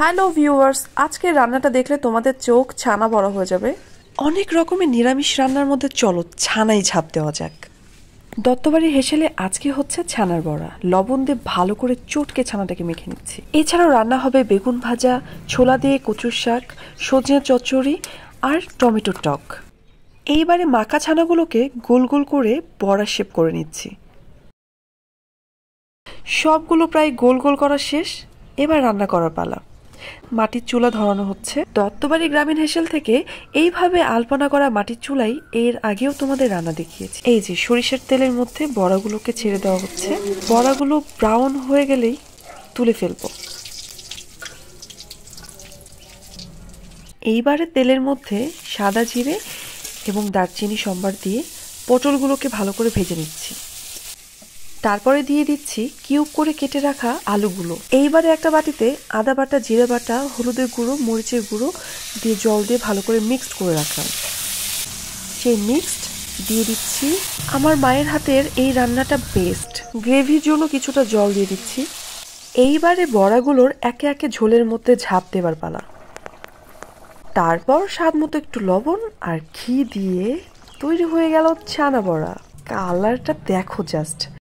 Hello viewers, আজকে রান্নাটা দেখলে তোমাদের চোখ ছানা বড় হয়ে যাবে। অনেক রকমের নিরামিষ রান্নার মধ্যে চলো ছানাই ঝাঁপ দেওয়া যাক। দত্তবাড়ি হেসেলে আজকে হচ্ছে ছানার বড়া। লবণ দিয়ে ভালো করে চটকে ছানাটাকে মেখে নিচ্ছি। এছাড়াও রান্না হবে বেগুন ভাজা, ছোলা দিয়ে কচুর শাক, সজনে চচ্চড়ি আর টমেটোর টক। এইবারে মাখা ছানাগুলোকে গোল গোল করে বড়া শেপ করে নিচ্ছি। সবগুলো প্রায় গোল গোল করা শেষ। এবার রান্না করার পালা। মাটির চুলা ধরানো হচ্ছে। দত্তবাড়ি গ্রামীণ হেসেল থেকে এইভাবে আলপনা করা মাটির চুলাই এর আগেও তোমাদের রান্না দেখিয়েছি। এই যে সরিষার তেলের মধ্যে বড়াগুলোকে ছেড়ে দেওয়া হচ্ছে। বড়াগুলো ব্রাউন হয়ে গেলেই তুলে ফেলবো। এইবারে তেলের মধ্যে সাদা জিরে এবং দারচিনি সম্বার দিয়ে পটলগুলোকে ভালো করে ভেজে নিচ্ছি। তারপরে দিয়ে দিচ্ছি কিউব করে কেটে রাখা আলুগুলো। এইবারে একটা বাটিতে আদা বাটা, জিরে বাটা, হলুদের গুঁড়ো, মরিচের গুঁড়ো দিয়ে জল দিয়ে ভালো করে মিক্সড করে রাখলাম। সেই মিক্সড দিয়ে দিচ্ছি। আমার মায়ের হাতের এই রান্নাটা বেস্ট। গ্রেভির জন্য কিছুটা জল দিয়ে দিচ্ছি। এইবারে বড়াগুলোর একে একে ঝোলের মধ্যে ঝাঁপ দেবার পালা। তারপর স্বাদ মতো একটু লবণ আর ঘি দিয়ে তৈরি হয়ে গেল ছানা বড়া। কালারটা দেখো জাস্ট।